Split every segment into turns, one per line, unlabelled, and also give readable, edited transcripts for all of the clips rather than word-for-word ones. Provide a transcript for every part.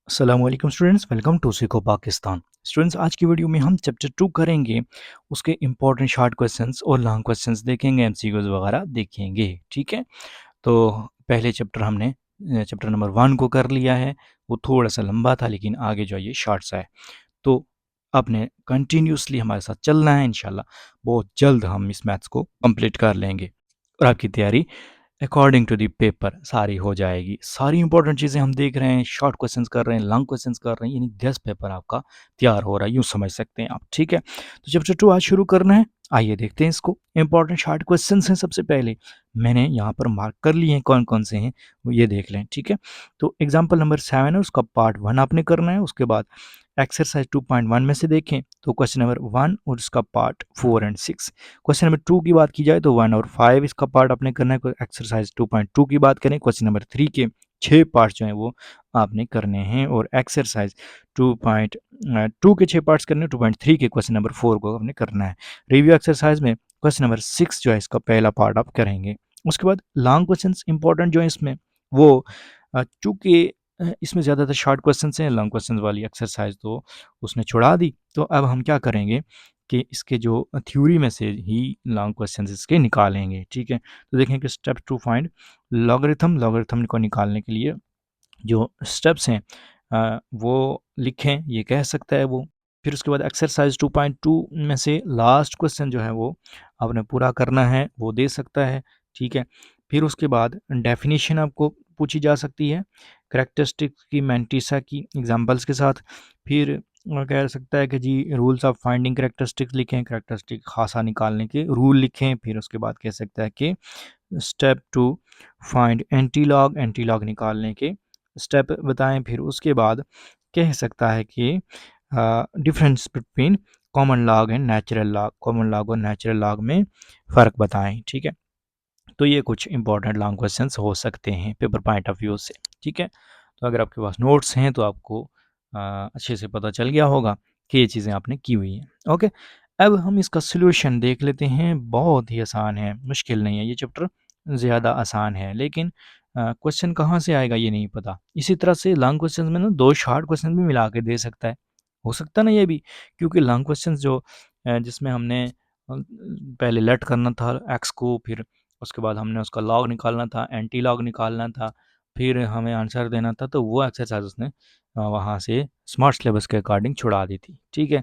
अस्सलाम वालेकुम students, welcome to Seekho Pakistan. Students, आज की वीडियो में हम चैप्टर 2 करेंगे। उसके इंपॉर्टेंट शॉर्ट क्वेश्चंस और लॉन्ग क्वेश्चंस देखेंगे, एमसीक्यूज वगैरह देखेंगे। ठीक है, तो पहले चैप्टर हमने चैप्टर नंबर 1 को कर लिया है। वो थोड़ा सा लंबा था, लेकिन आगे जो है ये शॉर्ट सा है। तो आपने कंटिन्यूसली हमारे साथ चलना है। इंशाल्लाह बहुत जल्द हम इस मैथ्स को कंप्लीट कर लेंगे और आपकी तैयारी अकॉर्डिंग टू द पेपर सारी हो जाएगी। सारी इंपॉर्टेंट चीज़ें हम देख रहे हैं, शॉर्ट क्वेश्चंस कर रहे हैं, लॉन्ग क्वेश्चंस कर रहे हैं, यानी 10 पेपर आपका तैयार हो रहा है, यूँ समझ सकते हैं आप। ठीक है, तो चैप्टर 2 आज शुरू करना है। आइए देखते हैं इसको। इंपॉर्टेंट शॉर्ट क्वेश्चंस हैं। सबसे पहले मैंने यहाँ पर मार्क कर लिए हैं कौन कौन से हैं, वो ये देख लें। ठीक है, तो एग्जाम्पल नंबर 7 है, उसका पार्ट 1 आपने करना है। उसके बाद एक्सरसाइज 2.1 में से देखें तो क्वेश्चन नंबर 1 और उसका पार्ट 4 एंड 6। क्वेश्चन नंबर 2 की बात की जाए तो 1 और 5 इसका पार्ट आपने करना है। एक्सरसाइज 2.2 की बात करें, क्वेश्चन नंबर 3 के 6 पार्ट जो हैं वो आपने करने हैं। और एक्सरसाइज 2.2 के 6 पार्ट्स करने हैं। 2.3 के क्वेश्चन नंबर 4 को आपने करना है। रिव्यू एक्सरसाइज में क्वेश्चन नंबर 6 जो है इसका पहला पार्ट आप करेंगे। उसके बाद लॉन्ग क्वेश्चन इंपॉर्टेंट जो है इसमें वो चूँकि इसमें ज़्यादातर शॉर्ट क्वेश्चंस हैं, लॉन्ग क्वेश्चंस वाली एक्सरसाइज तो उसने छुड़ा दी। तो अब हम क्या करेंगे कि इसके जो थ्योरी में से ही लॉन्ग क्वेश्चंस इसके निकालेंगे। ठीक है, तो देखें कि स्टेप 2 फाइंड लॉगरिथम को निकालने के लिए जो स्टेप्स हैं वो लिखें, ये कह सकता है वो। फिर उसके बाद एक्सरसाइज 2.2 में से लास्ट क्वेश्चन जो है वो आपने पूरा करना है, वो दे सकता है। ठीक है, फिर उसके बाद डेफिनेशन आपको पूछी जा सकती है करेक्टरिस्टिक्स की, मैंटिसा की एग्जांपल्स के साथ। फिर कह सकता है कि जी रूल्स ऑफ फाइंडिंग करेक्टरिस्टिक्स लिखें, करेक्टरिस्टिक खासा निकालने के रूल लिखें। फिर उसके बाद कह सकता है कि स्टेप 2 फाइंड एंटीलॉग निकालने के स्टेप बताएं। फिर उसके बाद कह सकता है कि difference between common log and natural log, common log और नेचुरल लॉग में फ़र्क बताएं। ठीक है, तो ये कुछ इंपॉर्टेंट लॉन्ग क्वेश्चंस हो सकते हैं पेपर पॉइंट ऑफ व्यू से। ठीक है, तो अगर आपके पास नोट्स हैं तो आपको अच्छे से पता चल गया होगा कि ये चीज़ें आपने की हुई हैं। ओके, अब हम इसका सलूशन देख लेते हैं। बहुत ही आसान है, मुश्किल नहीं है, ये चैप्टर ज़्यादा आसान है, लेकिन क्वेश्चन कहाँ से आएगा ये नहीं पता। इसी तरह से लॉन्ग क्वेश्चन में ना 2 शॉर्ट क्वेश्चन भी मिला के दे सकता है, हो सकता ना ये भी। क्योंकि लॉन्ग क्वेश्चन जो जिसमें हमने पहले लेट करना था एक्स को, फिर उसके बाद हमने उसका लॉग निकालना था, एंटी लॉग निकालना था, फिर हमें आंसर देना था, तो वो एक्सरसाइज उसने वहाँ से स्मार्ट सिलेबस के अकॉर्डिंग छुड़ा दी थी। ठीक है,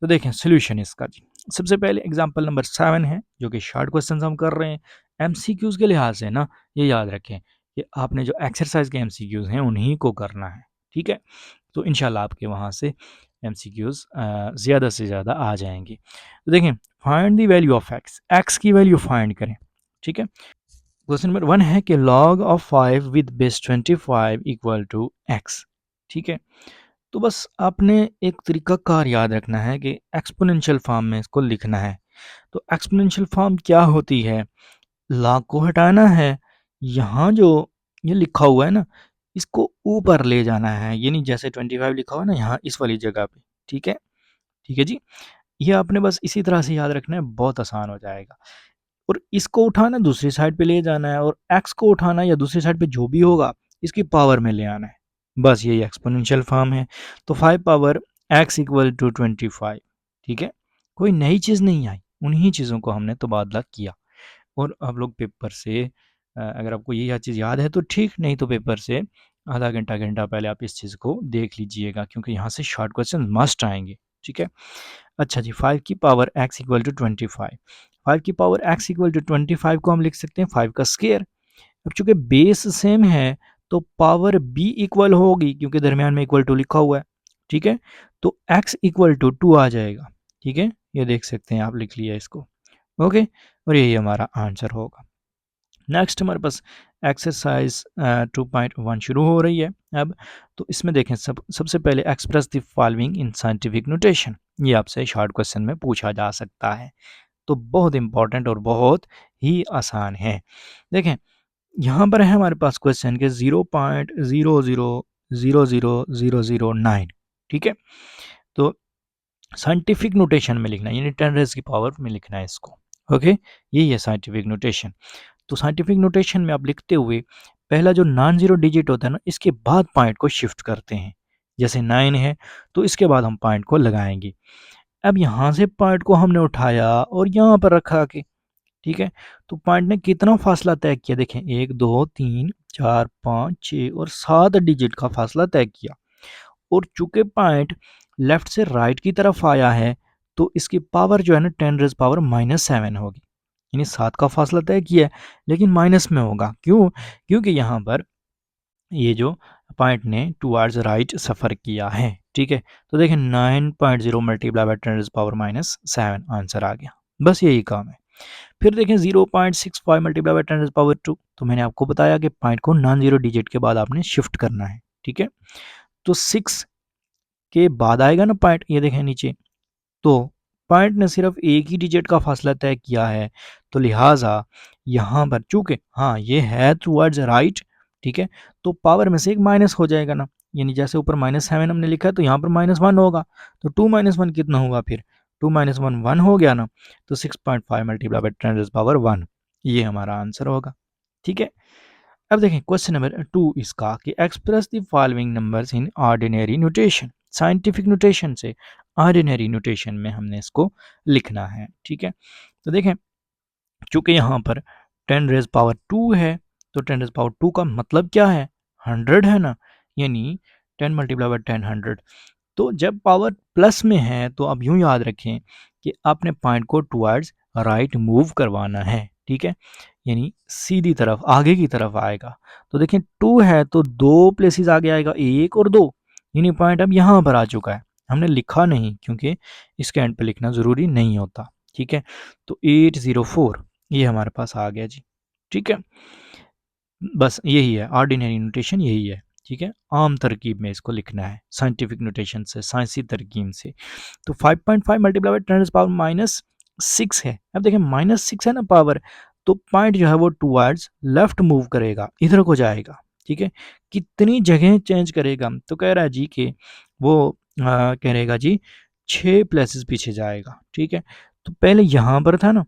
तो देखें सोल्यूशन इसका जी। सबसे पहले एग्जांपल नंबर 7 है, जो कि शॉर्ट क्वेश्चंस हम कर रहे हैं। एमसीक्यूज के लिहाज से ना ये याद रखें कि आपने जो एक्सरसाइज के एमसीक्यूज हैं उन्हीं को करना है। ठीक है, तो इंशाल्लाह आपके वहाँ से एमसीक्यूज ज़्यादा से ज़्यादा आ जाएंगे। तो देखें, find the value of x, x की वैल्यू फाइंड करें। ठीक है, क्वेश्चन नंबर 1 है कि log of 5 with base 25 equal to x. ठीक है, तो बस आपने एक तरीका कार याद रखना है कि एक्सपोनेंशियल फॉर्म में इसको लिखना है। तो एक्सपोनेंशियल फॉर्म क्या होती है, log को हटाना है, यहाँ जो ये लिखा हुआ है ना इसको ऊपर ले जाना है, यानी जैसे 25 लिखा हुआ है ना यहाँ इस वाली जगह पे। ठीक है जी, ये आपने बस इसी तरह से याद रखना है, बहुत आसान हो जाएगा। और इसको उठाना दूसरी साइड पे ले जाना है, और एक्स को उठाना या दूसरी साइड पे जो भी होगा इसकी पावर में ले आना है। बस यही एक्सपोनेंशियल फॉर्म है। तो 5 पावर एक्स इक्वल टू 25। ठीक है, कोई नई चीज़ नहीं आई, उन्हीं चीज़ों को हमने तबादला किया। और आप लोग पेपर से अगर आपको ये चीज़ याद है तो ठीक, नहीं तो पेपर से आधा घंटा घंटा पहले आप इस चीज़ को देख लीजिएगा, क्योंकि यहाँ से शॉर्ट क्वेश्चन मस्ट आएंगे। ठीक है, अच्छा जी, 5 की पावर x इक्वल टू 25। 5 की पावर x इक्वल टू 25 को हम लिख सकते हैं 5 का स्केयर। अब चूंकि बेस सेम है तो पावर b इक्वल होगी, क्योंकि दरमियान में इक्वल टू लिखा हुआ है। ठीक है, तो x इक्वल टू 2 आ जाएगा। ठीक है, ये देख सकते हैं आप, लिख लिया इसको। ओके, और यही हमारा आंसर होगा। नेक्स्ट हमारे पास एक्सरसाइज 2.1 शुरू हो रही है अब। तो इसमें देखें, सबसे पहले express the following in scientific notation, ये आपसे शॉर्ट क्वेश्चन में पूछा जा सकता है। तो बहुत इंपॉर्टेंट और बहुत ही आसान है। देखें, यहाँ पर है हमारे पास क्वेश्चन के 0.000009। ठीक है, तो साइंटिफिक नोटेशन में लिखना है, यानी 10 रेज़ की पावर में लिखना है इसको। ओके, यही है साइंटिफिक नोटेशन। तो साइंटिफिक नोटेशन में आप लिखते हुए पहला जो नॉन ज़ीरो डिजिट होता है ना, इसके बाद पॉइंट को शिफ्ट करते हैं। जैसे 9 है, तो इसके बाद हम पॉइंट को लगाएंगे। अब यहाँ से पॉइंट को हमने उठाया और यहाँ पर रखा के, ठीक है, तो पॉइंट ने कितना फासला तय किया, देखें 1 2 3 4 5 6 और 7 डिजिट का फासला तय किया। और चूंकि पॉइंट लेफ्ट से राइट की तरफ आया है, तो इसकी पावर जो है ना 10⁻⁻7 होगी, यानी 7 का फासला तय किया है लेकिन माइनस में होगा। क्यों? क्योंकि यहाँ पर ये जो पॉइंट ने टुवर्ड्स राइट सफ़र किया है, ठीक है। तो देखें 9.0 मल्टीप्लाई बाई 10⁻⁷ आंसर आ गया, बस यही काम है। फिर देखें 0.65 मल्टीप्लाई बाई 10⁻², तो मैंने आपको बताया कि पॉइंट को नॉन जीरो डिजिट के बाद आपने शिफ्ट करना है, ठीक है। तो 6 के बाद आएगा ना पॉइंट, ये देखें नीचे, तो पॉइंट ने सिर्फ एक ही डिजिट का फासला तय किया है, तो लिहाजा यहाँ पर चूंकि हाँ ये है टुवर्ड्स राइट, ठीक है, तो पावर में से एक माइनस हो जाएगा ना, यानी जैसे ऊपर -7 हमने लिखा है तो यहाँ पर -1 होगा, तो 2 - 1 कितना होगा फिर, 2 - 1 1 हो गया ना, तो 6.5 मल्टीप्लाई बाई 10⁻1 ये हमारा आंसर होगा, ठीक है। अब देखें क्वेश्चन नंबर 2 इसका कि express the following numbers in ordinary notation, scientific notation से ऑर्डिनरी नोटेशन में हमने इसको लिखना है, ठीक है। तो देखें चूंकि यहाँ पर 10⁻² है, तो 10⁻² का मतलब क्या है, 100 है ना, यानी 10 मल्टीप्लाई बाई 10 100। तो जब पावर प्लस में है तो अब यूं याद रखें कि आपने पॉइंट को टुवर्ड्स राइट मूव करवाना है, ठीक है, यानी सीधी तरफ आगे की तरफ आएगा। तो देखें 2 है तो 2 प्लेसेस आगे आएगा, 1 और 2, यानी पॉइंट अब यहाँ पर आ चुका है, हमने लिखा नहीं क्योंकि इसके एंड पे लिखना ज़रूरी नहीं होता, ठीक है। तो 804 ये हमारे पास आ गया जी, ठीक है। बस यही है ऑर्डिनरी नोटेशन, यही है, ठीक है। आम तरकीब में इसको लिखना है, साइंटिफिक नोटेशन से, साइंसी तरकीब से। तो 5.5 मल्टीप्लाई बाई 10⁻⁻6 है। अब देखें -6 है ना पावर, तो पॉइंट जो है वो टुवर्ड्स लेफ्ट मूव करेगा, इधर को जाएगा, ठीक है। कितनी जगह चेंज करेगा, तो कह रहा है जी कि वो कह रहेगा जी 6 प्लेसेस पीछे जाएगा, ठीक है। तो पहले यहाँ पर था ना,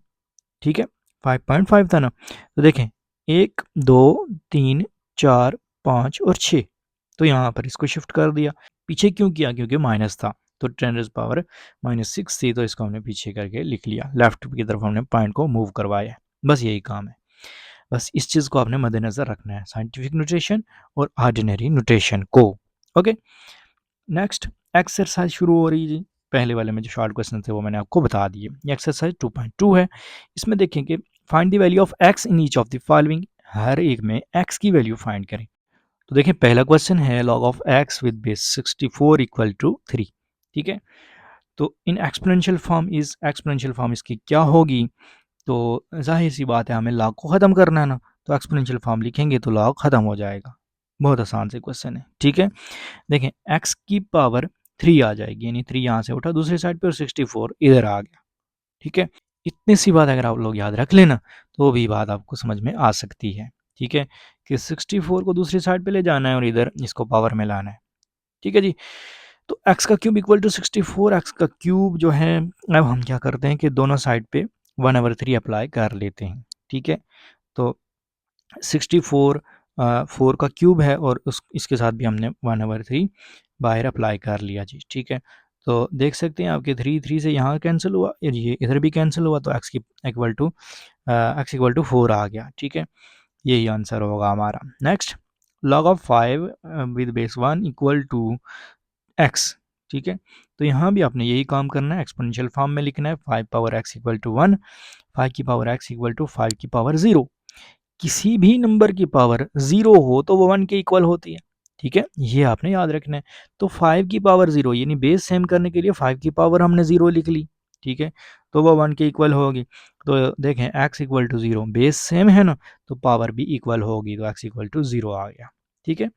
ठीक है, 5.5 था ना, तो देखें 1 2 3 4 5 और 6, तो यहाँ पर इसको शिफ्ट कर दिया। पीछे क्यों किया, क्योंकि माइनस था, तो 10⁻⁻6 थी, तो इसको हमने पीछे करके लिख लिया, लेफ्ट की तरफ हमने पॉइंट को मूव करवाया। बस यही काम है, बस इस चीज़ को आपने मद्देनज़र रखना है, साइंटिफिक नोटेशन और ऑर्डिनरी नोटेशन को। ओके, नेक्स्ट एक्सरसाइज शुरू हो रही है जी। पहले वाले में जो शॉर्ट क्वेश्चन थे वो मैंने आपको बता दिए। ये एक्सरसाइज 2.2 है। इसमें देखेंगे find the value of X in each of the following, हर एक में एक्स की वैल्यू फाइंड करें। तो देखिए पहला क्वेश्चन है log of x with base 64 equal to 3, ठीक है। तो इन एक्सपोनेंशियल फॉर्म, इस एक्सपोनेंशियल फॉर्म इसकी क्या होगी, तो जाहिर सी बात है हमें लॉग को ख़त्म करना है ना, तो एक्सपोनेंशियल फॉर्म लिखेंगे तो लॉग ख़त्म हो जाएगा। बहुत आसान से क्वेश्चन है, ठीक है। देखें x की पावर 3 आ जाएगी, यानी 3 यहाँ से उठा दूसरी साइड पे और 64 इधर आ गया, ठीक है। इतनी सी बात अगर आप लोग याद रख लेना तो भी बात आपको समझ में आ सकती है, ठीक है, कि 64 को दूसरी साइड पे ले जाना है और इधर इसको पावर में लाना है, ठीक है जी। तो x का क्यूब इक्वल टू 64, एक्स का क्यूब जो है, अब हम क्या करते हैं कि दोनों साइड पे 1/3 अप्लाई कर लेते हैं, ठीक है। तो 64 4 का क्यूब है और उस इसके साथ भी हमने 1/3 बाहर अप्लाई कर लिया जी, ठीक है। तो देख सकते हैं आपके 3 से यहाँ कैंसिल हुआ, ये इधर भी कैंसिल हुआ, तो x इक्वल टू 4 आ गया, ठीक है। यही आंसर होगा हमारा। Next log of 5 with base 1 equal to x, ठीक है। तो यहाँ भी आपने यही काम करना है, एक्सपोनेंशियल फॉर्म में लिखना है, 5 पावर x इक्वल टू 1, 5 की पावर x इक्वल टू 5 की पावर 0। किसी भी नंबर की पावर 0 हो तो वो 1 के इक्वल होती है, ठीक है, ये आपने याद रखना है। तो 5 की पावर 0 यानी बेस सेम करने के लिए 5 की पावर हमने 0 लिख ली, ठीक है, तो वो 1 के इक्वल होगी। तो देखें x equal to 0, base same है ना, तो पावर भी इक्वल होगी, तो x इक्वल टू 0 आ गया, ठीक है।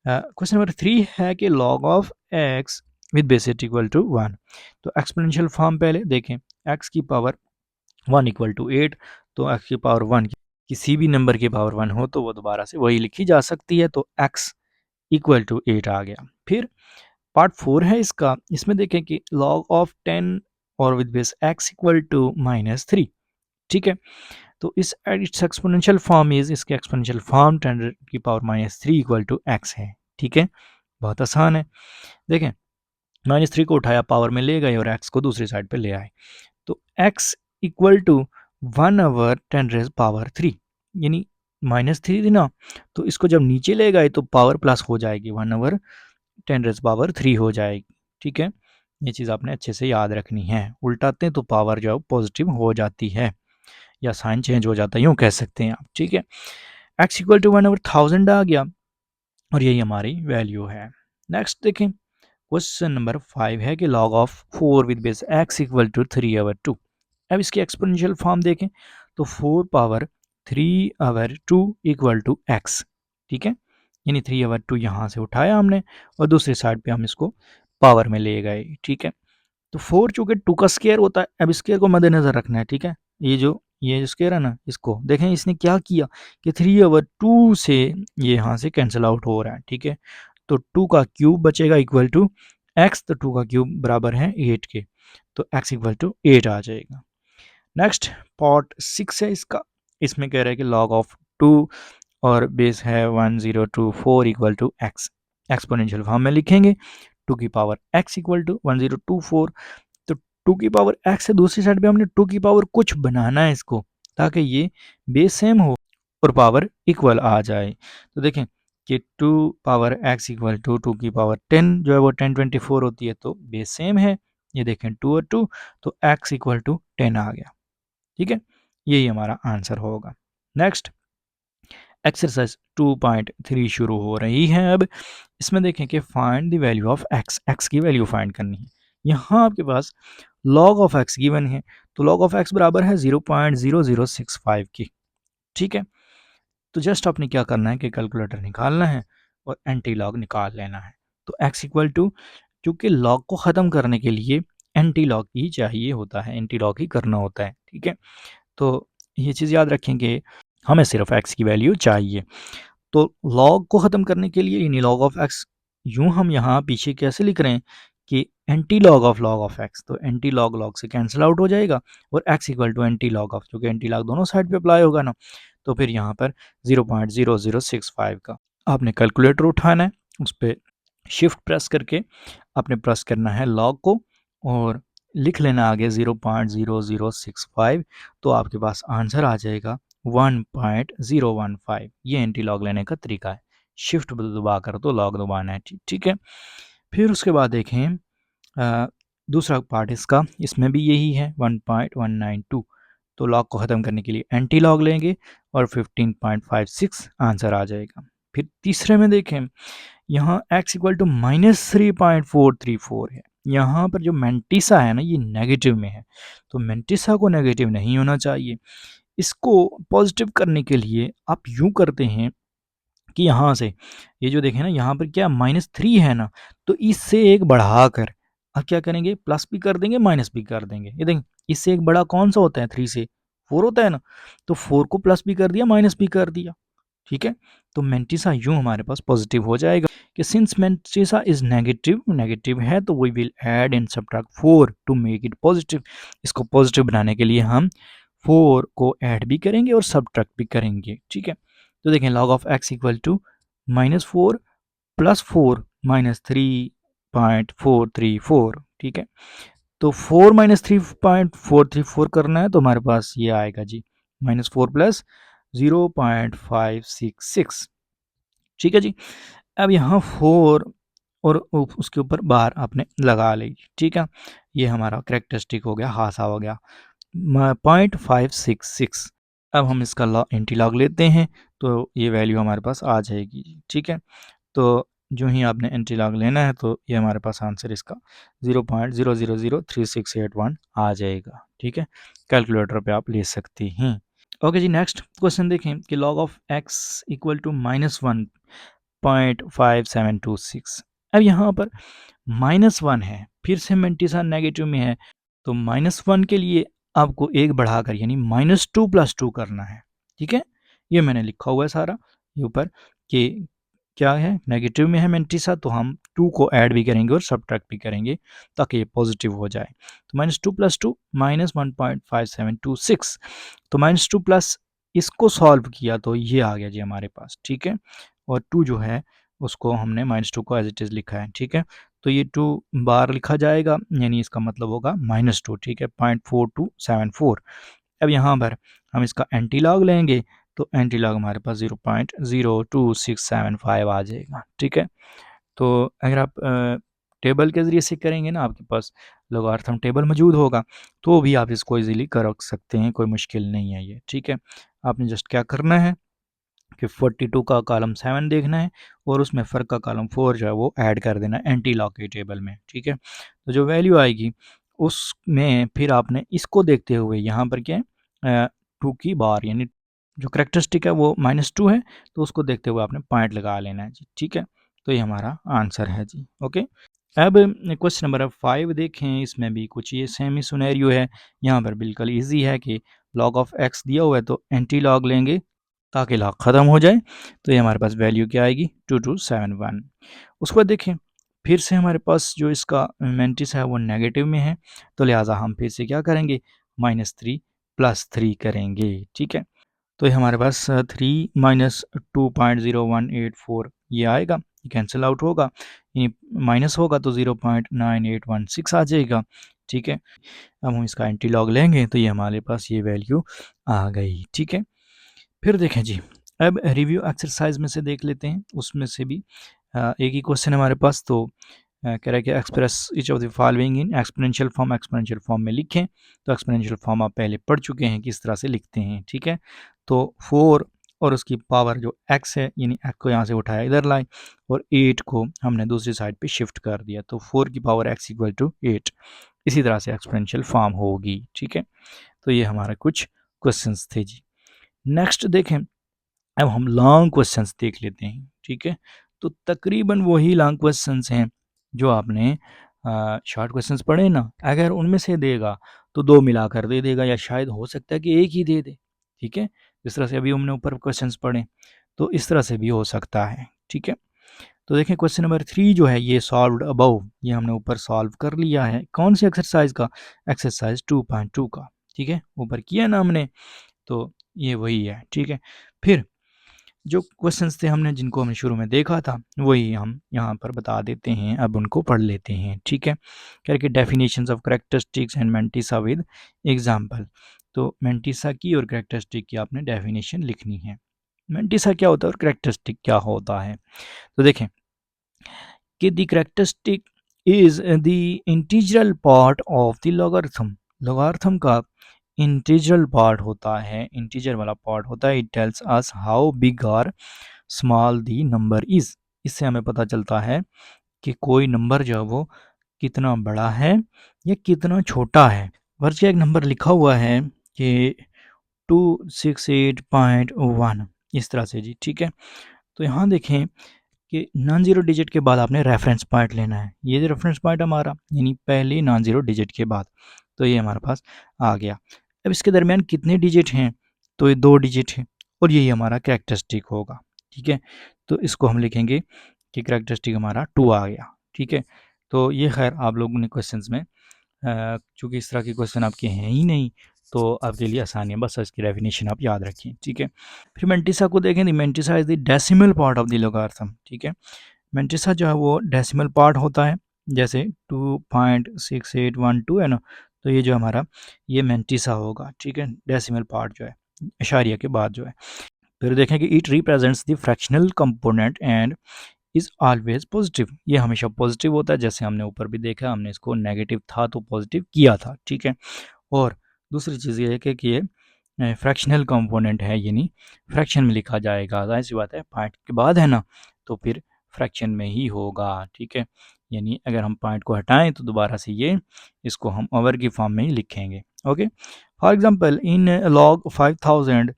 क्वेश्चन नंबर 3 है कि log of x with base equal to 1। तो एक्सपोनेंशियल फॉर्म पहले देखें, x की पावर 1 इक्वल टू 8, तो x की पावर 1 किसी भी नंबर की पावर 1 हो तो वो दोबारा से वही लिखी जा सकती है, तो x इक्वल टू 8 आ गया। फिर पार्ट 4 है इसका, इसमें देखें कि log ऑफ 10 और with base x equal to -3, ठीक है। तो इस इट्स एक्सपोनेंशियल फॉर्म इज, इसके एक्सपोनेंशियल फॉर्म 10 की पावर -3 इक्वल टू x है, ठीक है। बहुत आसान है। देखें, -3 को उठाया, पावर में ले गए और x को दूसरी साइड पे ले आए। तो x इक्वल टू 1/10⁻³ यानी -3 थी ना, तो इसको जब नीचे ले गए तो पावर प्लस हो जाएगी, 1/10⁻³ हो जाएगी। ठीक है, ये चीज़ आपने अच्छे से याद रखनी है। उल्टाते हैं तो पावर जो है पॉजिटिव हो जाती है, या साइन चेंज हो जाता है, यूँ कह सकते हैं आप। ठीक है, x इक्वल टू 1/1000 आ गया और यही हमारी वैल्यू है। नेक्स्ट देखें, क्वेश्चन नंबर 5 है कि log of 4 with base x equal to 3/2। अब इसकी एक्सपोनेंशियल फॉर्म देखें तो 4 पावर 3/2 इक्वल टू x। ठीक है, यानी 3/2 यहाँ से उठाया हमने और दूसरी साइड पे हम इसको पावर में ले गए। ठीक है, तो 4 चूंकि 2 का स्केयर होता है, अब स्केयर को मद्देनजर रखना है। ठीक है, ये जो स्केयर है ना, इसको देखें इसने क्या किया कि 3/2 से ये यहाँ से कैंसिल आउट हो रहा है। ठीक है, तो 2 का क्यूब बचेगा इक्वल टू x, तो 2 का क्यूब बराबर है 8 के, तो x इक्वल टू 8 आ जाएगा। नेक्स्ट पार्ट 6 है इसका, इसमें कह रहा है कि log ऑफ 2 और बेस है 1024 equal to x। Exponential form में लिखेंगे 2 की पावर x इक्वल टू 1024, तो 2 की पावर x से दूसरी साइड पे हमने 2 की पावर कुछ बनाना है इसको, ताकि ये बेस सेम हो और पावर इक्वल आ जाए। तो देखें कि 2 पावर x इक्वल टू 2 की पावर 10 जो है वो 1024 होती है, तो बेस सेम है। ये देखें 2 और 2, तो x इक्वल टू 10 आ गया। ठीक है, यही हमारा आंसर होगा। नेक्स्ट एक्सरसाइज 2.3 शुरू हो रही है। अब इसमें देखें कि find the value of x की वैल्यू फाइंड करनी है। यहाँ आपके पास log ऑफ x गिवन है, तो log ऑफ x बराबर है 0.0065 की। ठीक है, तो जस्ट आपने क्या करना है कि कैलकुलेटर निकालना है और एंटी लॉग निकाल लेना है। तो x इक्वल टू, क्योंकि लॉग को ख़त्म करने के लिए एंटी लॉग ही चाहिए होता है, एंटी लॉग ही करना होता है। ठीक है, तो ये चीज़ याद रखेंगे, हमें सिर्फ x की वैल्यू चाहिए। तो लॉग को ख़त्म करने के लिए यानी log ऑफ x, यूँ हम यहाँ पीछे कैसे लिख रहे हैं कि एंटी लॉग ऑफ x, तो एंटी लॉग लॉग से कैंसिल आउट हो जाएगा और x equal to antilog of, क्योंकि एंटी लॉग दोनों साइड पे अप्लाई होगा ना, तो फिर यहाँ पर 0.0065 का आपने कैलकुलेटर उठाना है, उस पर शिफ्ट प्रेस करके आपने प्रेस करना है लॉग को और लिख लेना आगे 0.0065, तो आपके पास आंसर आ जाएगा 1.015। ये एंटी लॉग लेने का तरीका है, शिफ्ट दबा कर तो लॉग दबाना है। ठीक है, फिर उसके बाद देखें दूसरा पार्ट इसका, इसमें भी यही है 1.192, तो लॉग को ख़त्म करने के लिए एंटी लॉग लेंगे और 15.56 आंसर आ जाएगा। फिर तीसरे में देखें, यहाँ x इक्वल टू -3.434 है। यहाँ पर जो मेंटिसा है ना, ये नेगेटिव में है, तो मेंटिसा को नेगेटिव नहीं होना चाहिए। इसको पॉजिटिव करने के लिए आप यूँ करते हैं कि यहाँ से ये जो देखें ना, यहाँ पर क्या -3 है ना, तो इससे एक बढ़ाकर अब क्या करेंगे, प्लस भी कर देंगे माइनस भी कर देंगे। ये देखें, इससे एक बड़ा कौन सा होता है, 3 से 4 होता है ना, तो 4 को प्लस भी कर दिया माइनस भी कर दिया। ठीक है, तो मेंटिसा यूँ हमारे पास पॉजिटिव हो जाएगा कि सिंस मेंटिसा इज नेगेटिव है, तो we will add and subtract 4 to make it positive. इसको पॉजिटिव बनाने के लिए हम 4 को ऐड भी करेंगे और सब्ट्रैक्ट भी करेंगे। ठीक है, तो देखें log of x equal to -4 plus 4 -3.434। ठीक है, तो 4 -3.434 करना है, तो हमारे पास ये आएगा जी -4 प्लस 0.566। ठीक है जी, अब यहाँ 4 और उसके ऊपर बार आपने लगा ली। ठीक है, ये हमारा करेक्टरिस्टिक हो गया, हासा हो गया 0.566। अब हम इसका एंटी लॉग लेते हैं, तो ये वैल्यू हमारे पास आ जाएगी। ठीक है, तो जो ही आपने एंटी लॉग लेना है, तो ये हमारे पास आंसर इसका 0.000368 आ जाएगा। ठीक है, कैलकुलेटर पे आप ले सकते हैं। ओके जी, नेक्स्ट क्वेश्चन देखें कि log of x equal to -1.5726। अब यहाँ पर -1 है, फिर से मेंटिसा नेगेटिव में है, तो -1 के लिए आपको एक बढ़ाकर यानी -2 + 2 करना है। ठीक है, ये मैंने लिखा हुआ है सारा ये ऊपर कि क्या है, नेगेटिव में है मेंटिसा, तो हम 2 को ऐड भी करेंगे और सब्ट्रैक्ट भी करेंगे ताकि ये पॉजिटिव हो जाए। तो -2 + 2 -1.5726, तो -2 प्लस इसको सॉल्व किया तो ये आ गया जी हमारे पास। ठीक है, और 2 जो है उसको हमने -2 को एज इट इज़ लिखा है, ठीक है। तो ये 2 बार लिखा जाएगा, यानी इसका मतलब होगा -2, ठीक है, 0.4274। अब यहाँ पर हम इसका एंटी लॉग लेंगे, तो एंटी लॉग हमारे पास 0.02675 आ जाएगा, ठीक है। तो अगर आप टेबल के ज़रिए से करेंगे ना, आपके पास लॉगरिथम टेबल मौजूद होगा, तो भी आप इसको ईज़िली कर सकते हैं, कोई मुश्किल नहीं है ये, ठीक है। आपने जस्ट क्या करना है कि 42 का कॉलम 7 देखना है और उसमें फ़र्क का कॉलम 4 जो है वो ऐड कर देना है एंटी लॉग के टेबल में, ठीक है। तो जो वैल्यू आएगी उसमें फिर आपने इसको देखते हुए यहाँ पर क्या है 2 की बार, यानी जो करैक्टरिस्टिक है वो -2 है, तो उसको देखते हुए आपने पॉइंट लगा लेना है जी, ठीक है। तो ये हमारा आंसर है जी, ओके। अब क्वेश्चन नंबर 5 देखें, इसमें भी कुछ ये सेम ही सिनेरियो है। यहाँ पर बिल्कुल ईजी है कि log ऑफ x दिया हुआ है तो एंटी लॉग लेंगे ताकि लॉग ख़त्म हो जाए। तो ये हमारे पास वैल्यू क्या आएगी 2271। उसके बाद देखें फिर से हमारे पास जो इसका मेंटिस है वो नेगेटिव में है, तो लिहाजा हम फिर से क्या करेंगे -3 + 3 करेंगे, ठीक है। तो ये हमारे पास 3 माइनस 2.0184 ये आएगा, ये कैंसिल आउट होगा, ये माइनस होगा तो 0.9816 आ जाएगा, ठीक है। अब हम इसका एंटी लॉग लेंगे तो ये हमारे पास ये वैल्यू आ गई, ठीक है। फिर देखें जी, अब रिव्यू एक्सरसाइज में से देख लेते हैं, उसमें से भी एक ही क्वेश्चन हमारे पास। तो कह रहा है कि express each of the following in exponential form में लिखें। तो एक्सपोनेंशियल फॉर्म आप पहले पढ़ चुके हैं किस तरह से लिखते हैं, ठीक है। तो 4 और उसकी पावर जो x है, यानी x को यहाँ से उठाया इधर लाए और 8 को हमने दूसरी साइड पे शिफ्ट कर दिया, तो 4 की पावर x इक्वल टू 8। इसी तरह से एक्सपोनेंशियल फॉर्म होगी, ठीक है। तो ये हमारा कुछ क्वेश्चंस थे जी। नेक्स्ट देखें, अब हम लॉन्ग क्वेश्चंस देख लेते हैं, ठीक है। तो तकरीबन वही लॉन्ग क्वेश्चंस हैं जो आपने शॉर्ट क्वेश्चंस पढ़े ना, अगर उनमें से देगा तो 2 मिलाकर दे देगा, या शायद हो सकता है कि एक ही दे दे, ठीक है। जिस तरह से अभी हमने ऊपर क्वेश्चंस पढ़े, तो इस तरह से भी हो सकता है, ठीक है। तो देखें क्वेश्चन नंबर 3 जो है ये सॉल्व्ड अबव, ये हमने ऊपर सॉल्व कर लिया है। कौन सी एक्सरसाइज का? एक्सरसाइज 2.2 का, ठीक है, ऊपर किया ना हमने, तो ये वही है, ठीक है। फिर जो क्वेश्चंस थे हमने जिनको हमने शुरू में देखा था वही हम यहाँ पर बता देते हैं, अब उनको पढ़ लेते हैं, ठीक है। करके definitions of characteristics and mantissa with example. तो मेंटिसा की और कैरेक्टरिस्टिक की आपने डेफिनेशन लिखनी है। मेंटिसा क्या होता है और कैरेक्टरिस्टिक क्या होता है? तो देखें कि the characteristic is the integral part of the logarithm. Logarithm का इंटीग्रल पार्ट होता है, इंटीजर वाला पार्ट होता है। It tells us how big और स्मॉल दी नंबर इज़। इससे हमें पता चलता है कि कोई नंबर जो है वो कितना बड़ा है या कितना छोटा है। वर्ष का एक नंबर लिखा हुआ है कि 268.1, इस तरह से जी, ठीक है। तो यहाँ देखें कि नॉन ज़ीरो डिजिट के बाद आपने रेफरेंस पॉइंट लेना है। ये जो रेफरेंस पॉइंट हमारा यानी पहले नॉन ज़ीरो डिजिट के बाद, तो ये हमारे पास आ गया। अब इसके दरमियान कितने डिजिट हैं? तो ये 2 डिजिट हैं और यही हमारा कैरेक्टरिस्टिक होगा, ठीक है। तो इसको हम लिखेंगे कि कैरेक्टरिस्टिक हमारा 2 आ गया, ठीक है। तो ये खैर आप लोगों ने क्वेश्चंस में चूँकि इस तरह के क्वेश्चन आपके हैं ही नहीं, तो आपके लिए आसान है, बस इसकी डेफिनेशन आप याद रखिए, ठीक है। फिर मेंटिसा को देखें, the mantissa is the decimal part of the logarithm, ठीक है। मेंटिसा जो है वो डेसिमल पार्ट होता है, जैसे 2.6812 है ना, तो ये जो हमारा ये मेंटिसा होगा, ठीक है, डेसिमल पार्ट जो है इशारिया के बाद जो है। फिर देखें कि it represents the fractional component and is always positive. ये हमेशा पॉजिटिव होता है, जैसे हमने ऊपर भी देखा, हमने इसको नेगेटिव था तो पॉजिटिव किया था, ठीक है। और दूसरी चीज़ ये है कि ये फ्रैक्शनल कंपोनेंट है, यानी फ्रैक्शन में लिखा जाएगा। जाहिर सी बात है, पॉइंट के बाद है ना, तो फिर फ्रैक्शन में ही होगा, ठीक है। यानी अगर हम पॉइंट को हटाएं तो दोबारा से ये इसको हम ओवर की फॉर्म में ही लिखेंगे, okay. For example in log 5000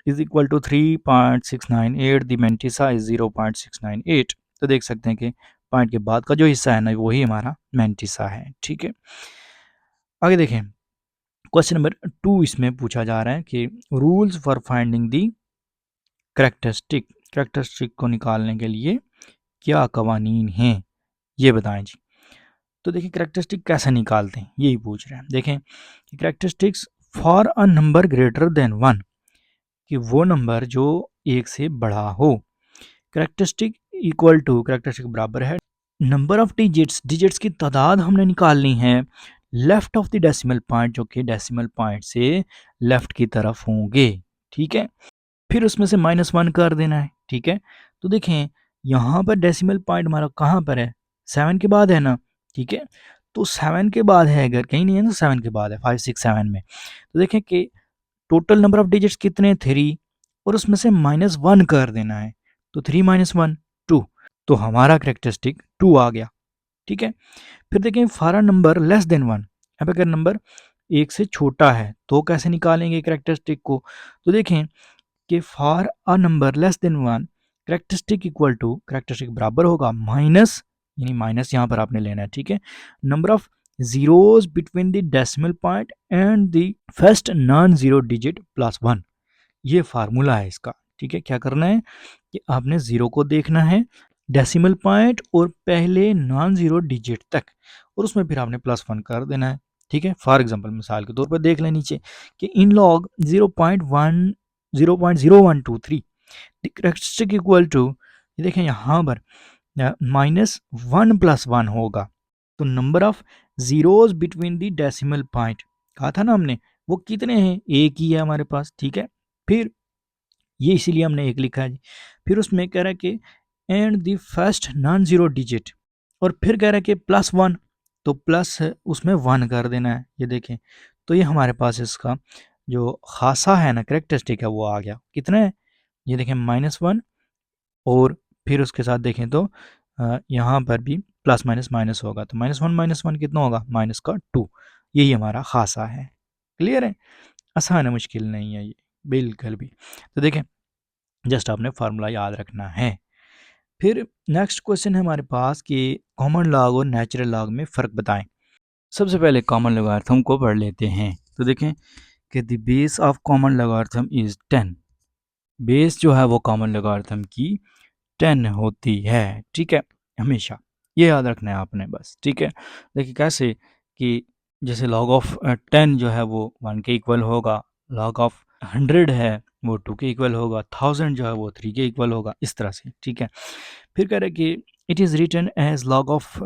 is equal to 3.698, the mantissa is 0.698। तो देख सकते हैं कि पॉइंट के बाद का जो हिस्सा है ना वही हमारा मेंटिसा है, ठीक है। आगे देखें, क्वेश्चन नंबर 2 इसमें पूछा जा रहा है कि rules for finding the characteristic. Characteristic को निकालने के लिए क्या कवानीन हैं, ये बताएं जी। तो देखिए कैरेक्टरिस्टिक कैसे निकालते हैं यही पूछ रहे हैं। देखें कि characteristics for a number greater than 1, कि वो नंबर जो 1 से बड़ा हो। कैरेक्टरिस्टिक इक्वल टू कैरेक्टरिस्टिक बराबर है नंबर ऑफ डिजिट्स, डिजिट्स की तादाद हमने निकालनी है left of the decimal point, जो कि डेसिमल पॉइंट से लेफ्ट की तरफ होंगे, ठीक है। फिर उसमें से -1 कर देना है, ठीक है। तो देखें यहाँ पर डेसिमल पॉइंट हमारा कहाँ पर है, 7 के बाद है ना, ठीक है। तो 7 के बाद है, अगर कहीं नहीं है तो 7 के बाद है, 5 6 7 में। तो देखें कि टोटल नंबर ऑफ डिजिट्स कितने, 3, और उसमें से -1 कर देना है। तो 3 - 1 2, तो हमारा करेक्टरिस्टिक 2 आ गया, ठीक है। फिर देखें for a number less than 1, अब अगर नंबर 1 से छोटा है तो कैसे निकालेंगे करेक्टरिस्टिक को। तो देखें कि for a number less than 1 characteristic equal to, characteristic बराबर होगा माइनस, यानी माइनस यहाँ पर आपने लेना है, ठीक है, number of zeros between the decimal point and the first non zero digit plus 1। ये फार्मूला है इसका, ठीक है। क्या करना है कि आपने ज़ीरो को देखना है डेसिमल पॉइंट और पहले नॉन ज़ीरो डिजिट तक, और उसमें फिर आपने +1 कर देना है, ठीक है। फॉर एग्जांपल मिसाल के तौर पर देख लें नीचे कि in log 0.0123 the characteristic equal to, ये देखें यहाँ पर -1 + 1 होगा। तो number of zeros between the decimal point कहा था ना हमने, वो कितने हैं, एक ही है हमारे पास, ठीक है। फिर ये इसीलिए हमने एक लिखा है जी। फिर उसमें कह रहा है कि and the first non zero digit, और फिर कह रहा है कि +1, तो प्लस उसमें 1 कर देना है, ये देखें। तो ये हमारे पास इसका जो खासा है ना करेक्टरिस्टिक है वो आ गया, कितना है, ये देखें -1, और फिर उसके साथ देखें तो यहाँ पर भी प्लस माइनस माइनस होगा, तो -1 कितना होगा, माइनस का 2। यही हमारा खासा है। क्लियर है, आसान है, मुश्किल नहीं है ये बिल्कुल भी। तो देखें जस्ट आपने फार्मूला याद रखना है। फिर नेक्स्ट क्वेश्चन है हमारे पास कि कॉमन लॉग और नेचुरल लॉग में फ़र्क बताएं। सबसे पहले कॉमन लॉगरिथम को पढ़ लेते हैं। तो देखें कि the base of common logarithm is 10। Base जो है वो कॉमन लॉगरिथम की 10 होती है, ठीक है, हमेशा ये याद रखना है आपने बस, ठीक है। देखिए कैसे कि जैसे लॉग ऑफ 10 जो है वो 1 के इक्वल होगा, लॉग ऑफ 100 है वो 2 के इक्वल होगा, 1000 जो है वो 3 के इक्वल होगा, इस तरह से, ठीक है। फिर कह रहे हैं कि it is written as log of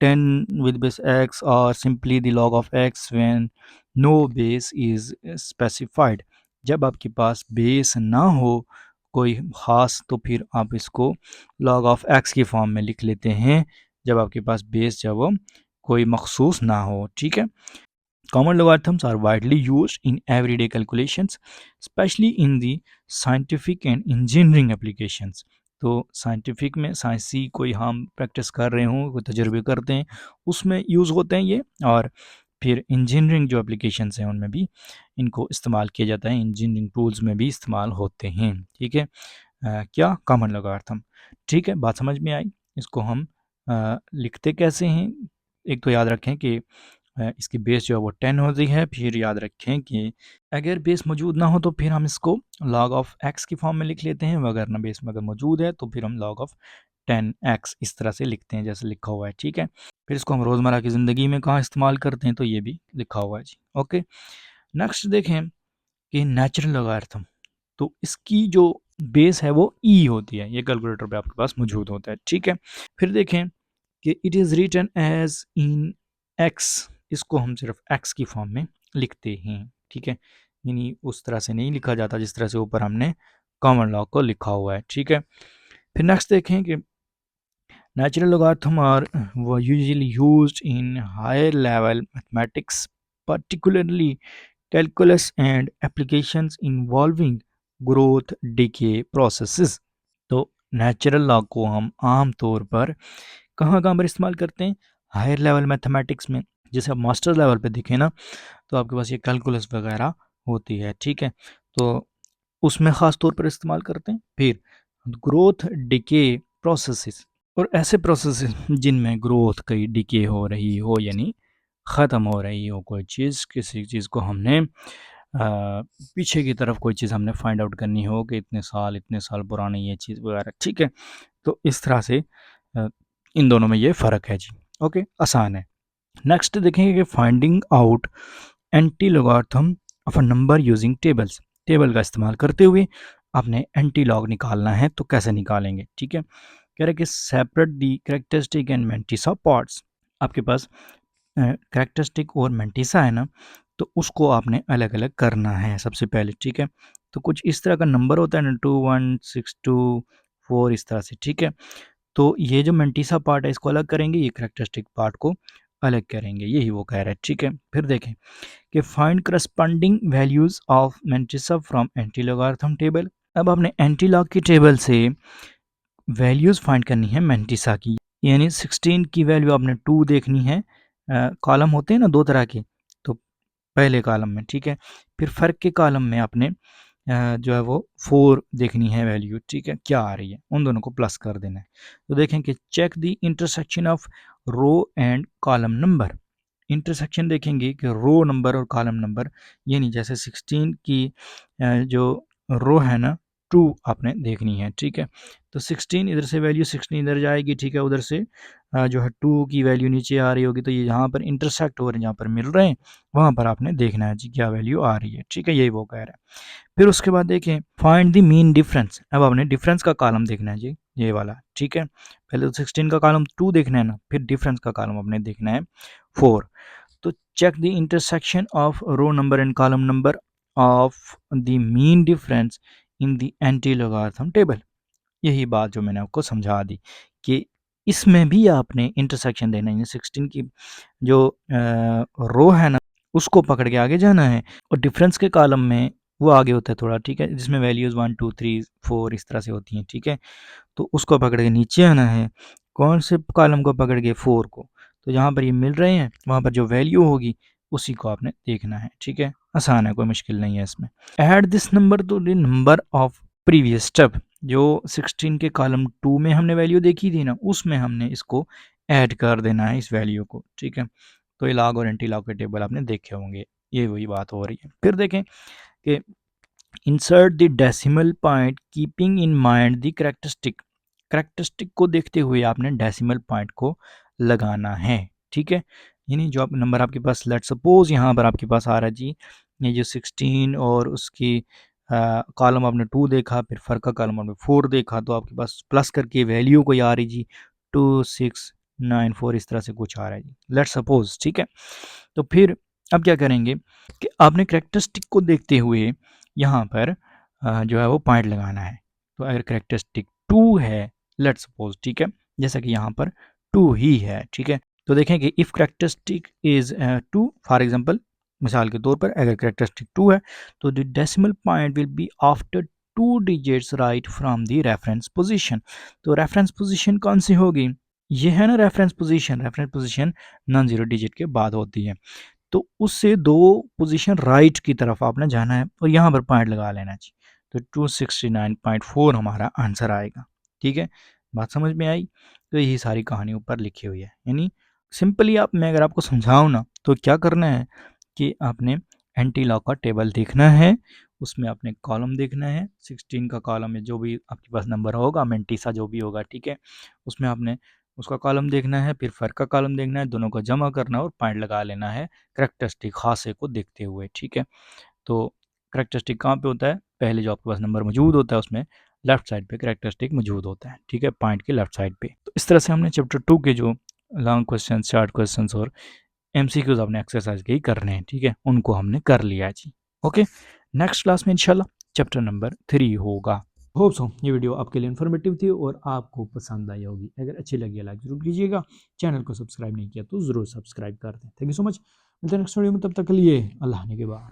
10 with base x और simply the log of x when no base is specified. जब आपके पास बेस ना हो कोई ख़ास, तो फिर आप इसको log ऑफ x की फॉर्म में लिख लेते हैं, जब आपके पास बेस जब वो कोई मखसूस ना हो, ठीक है। Common logarithms are widely used in everyday calculations, especially in the scientific and engineering applications. तो साइंटिफिक में साइंसी कोई हम प्रैक्टिस कर रहे हों, कोई तजुर्बे करते हैं, उसमें यूज़ होते हैं ये, और फिर इंजीनियरिंग जो एप्लीकेशंस हैं उनमें भी इनको इस्तेमाल किया जाता है, इंजीनियरिंग टूल्स में भी इस्तेमाल होते हैं, ठीक है। क्या कॉमन लॉगरिथम, ठीक है, बात समझ में आई। इसको हम लिखते कैसे हैं, एक तो याद रखें कि इसकी बेस जो है वो 10 होती है। फिर याद रखें कि अगर बेस मौजूद ना हो तो फिर हम इसको log ऑफ x की फॉर्म में लिख लेते हैं, अगर ना बेस में अगर मौजूद है तो फिर हम log ऑफ 10x इस तरह से लिखते हैं जैसे लिखा हुआ है, ठीक है। फिर इसको हम रोज़मर्रा की ज़िंदगी में कहाँ इस्तेमाल करते हैं, तो ये भी लिखा हुआ है जी, ओके। नेक्स्ट देखें कि नेचुरल लॉगरिथम, तो इसकी जो बेस है वो ई होती है, ये कैलकुलेटर पे आपके पास मौजूद होता है, ठीक है। फिर देखें कि it is written as in x, इसको हम सिर्फ एक्स की फॉर्म में लिखते हैं, ठीक है, यानी उस तरह से नहीं लिखा जाता जिस तरह से ऊपर हमने कॉमन लॉ को लिखा हुआ है, ठीक है। फिर नेक्स्ट देखें कि नेचुरल लॉगरिथम आर वो usually used in higher level mathematics, particularly calculus and applications involving growth decay processes। तो नेचुरल लॉ को हम आम तौर पर कहाँ कहाँ पर इस्तेमाल करते हैं, हायर लेवल मैथमेटिक्स में, जैसे आप मास्टर लेवल पे देखें ना तो आपके पास ये कैलकुलस वगैरह होती है, ठीक है, तो उसमें ख़ास तौर पर इस्तेमाल करते हैं। फिर ग्रोथ डिके प्रोसेसेस, और ऐसे प्रोसेसेस जिनमें ग्रोथ कई डिके हो रही हो, यानी ख़त्म हो रही हो कोई चीज़, किसी चीज़ को हमने पीछे की तरफ कोई चीज़ हमने फाइंड आउट करनी हो कि इतने साल पुरानी ये चीज़ वगैरह, ठीक है। तो इस तरह से अ, इन दोनों में ये फ़र्क है जी, ओके, आसान है। नेक्स्ट देखेंगे कि finding out anti logarithm of a number using tables. Table का इस्तेमाल करते हुए आपने एंटी लॉग निकालना है, तो कैसे निकालेंगे, ठीक है। कह रहा है कि separate the characteristic and mantissa parts. आपके पास कैरेक्टरिस्टिक और मेंटिसा है ना, तो उसको आपने अलग अलग करना है सबसे पहले, ठीक है। तो कुछ इस तरह का नंबर होता है ना, 2 1 6 2 4 इस तरह से, ठीक है। तो ये जो मेंटिसा पार्ट है इसको अलग करेंगे, ये कैरेक्टरिस्टिक पार्ट को अलग करेंगे, यही वो कह रहा है, ठीक है। फिर देखें कि find corresponding values of mantissa from anti logarithm table. अब आपने एंटी लॉग की टेबल से वैल्यूज फाइंड करनी है मेंटिसा की, यानी 16 की वैल्यू आपने 2 देखनी है। कॉलम होते हैं ना दो तरह के, तो पहले कॉलम में, ठीक है। फिर फ़र्क के कॉलम में आपने जो है वो 4 देखनी है वैल्यू, ठीक है, क्या आ रही है, उन दोनों को प्लस कर देना है। तो देखें कि check the intersection of row and column number. Intersection देखेंगे कि रो नंबर और कॉलम नंबर, यानी जैसे 16 की जो रो है ना 2 आपने देखनी है, ठीक है। तो 16 इधर से वैल्यू 16 इधर जाएगी, ठीक है, उधर से जो है 2 की वैल्यू नीचे आ रही होगी, तो ये यहाँ पर इंटरसेक्ट हो रहे हैं, जहाँ पर मिल रहे हैं वहाँ पर आपने देखना है जी क्या वैल्यू आ रही है, ठीक है, यही वो कह रहा है। फिर उसके बाद देखें फाइंड द मीन डिफरेंस। अब आपने डिफरेंस का कॉलम देखना है जी, ये वाला, ठीक है। पहले तो 16 का कॉलम 2 देखना है ना, फिर डिफरेंस का कॉलम आपने देखना है 4। तो check the intersection of row number and column number of the mean difference in the anti-logarithm table। यही बात जो मैंने आपको समझा दी कि इसमें भी आपने इंटरसेक्शन देना है, 16 की जो रो है ना उसको पकड़ के आगे जाना है, और डिफरेंस के कॉलम में वो आगे होता है थोड़ा, ठीक है, जिसमें वैल्यूज़ 1 2 3 4 इस तरह से होती हैं, ठीक है। तो उसको पकड़ के नीचे आना है, कौन से कॉलम को पकड़ के 4 को, तो जहाँ पर ये मिल रहे हैं वहाँ पर जो वैल्यू होगी उसी को आपने देखना है, ठीक है, आसान है, कोई मुश्किल नहीं है इसमें। Add this number two the number of previous step. जो 16 के कॉलम 2 में हमने वैल्यू देखी थी ना, उसमें हमने इसको ऐड कर देना है इस वैल्यू को, ठीक है। तो ये लॉग और एंटी लॉग के टेबल आपने देखे होंगे, ये वही बात हो रही है। फिर देखें कि insert the decimal point keeping in mind the characteristic. Characteristic को देखते हुए आपने डेसिमल पॉइंट को लगाना है, ठीक है। यानी जो आप नंबर आपके पास, लेट सपोज यहाँ पर आपके पास आ रहा है जी, ये जो 16 और उसकी कॉलम आपने 2 देखा, फिर फर्क का कॉलम आपने 4 देखा, तो आपके पास प्लस करके वैल्यू कोई आ रही जी 2694 इस तरह से कुछ आ रहा है जी, लेट सपोज, ठीक है। तो फिर अब क्या करेंगे कि आपने कैरेक्टरिस्टिक को देखते हुए यहाँ पर जो है वो पॉइंट लगाना है। तो अगर कैरेक्टरिस्टिक 2 है, लेट्स सपोज, ठीक है, जैसा कि यहाँ पर 2 ही है, ठीक है। तो देखें कि if characteristic is 2 for example, मिसाल के तौर पर अगर कैरेक्टरिस्टिक 2 है तो the decimal point will be after 2 digits right from the reference position. तो रेफरेंस पोजीशन कौन सी होगी, ये है ना reference position. Reference position non zero digit के बाद होती है, तो उससे 2 पोजीशन राइट की तरफ आपने जाना है और यहाँ पर पॉइंट लगा लेना चाहिए। तो 269.4 हमारा आंसर आएगा, ठीक है। बात समझ में आई? तो यही सारी कहानी ऊपर लिखी हुई है, यानी सिंपली आप, मैं अगर आपको समझाऊँ ना, तो क्या करना है कि आपने एंटी लॉग का टेबल देखना है, उसमें आपने कॉलम देखना है, 16 का कॉलम में जो भी आपके पास नंबर होगा, मेंटिसा जो भी होगा, ठीक है, उसमें आपने उसका कॉलम देखना है, फिर फर्क का कॉलम देखना है, दोनों को जमा करना है और पॉइंट लगा लेना है कैरेक्टरिस्टिक खासे को देखते हुए, ठीक है। तो कैरेक्टरिस्टिक कहाँ पे होता है, पहले जो आपके पास नंबर मौजूद होता है उसमें लेफ्ट साइड पे कैरेक्टरिस्टिक मौजूद होता है, ठीक है, पॉइंट के लेफ्ट साइड पे। तो इस तरह से हमने चैप्टर 2 के जो लॉन्ग क्वेश्चन, शॉर्ट क्वेश्चन और एमसीक्यूज आपने एक्सरसाइज के ही करने हैं, ठीक है, उनको हमने कर लिया जी। ओके, नेक्स्ट क्लास में इंशाल्लाह चैप्टर नंबर 3 होगा। होप सो ये वीडियो आपके लिए इन्फॉर्मेटिव थी और आपको पसंद आई होगी। अगर अच्छी लगी लाइक जरूर कीजिएगा, चैनल को सब्सक्राइब नहीं किया तो ज़रूर सब्सक्राइब कर दें। थैंक यू सो मच, मिलते हैं नेक्स्ट वीडियो में, तब तक के लिए अल्लाह ने के बाद।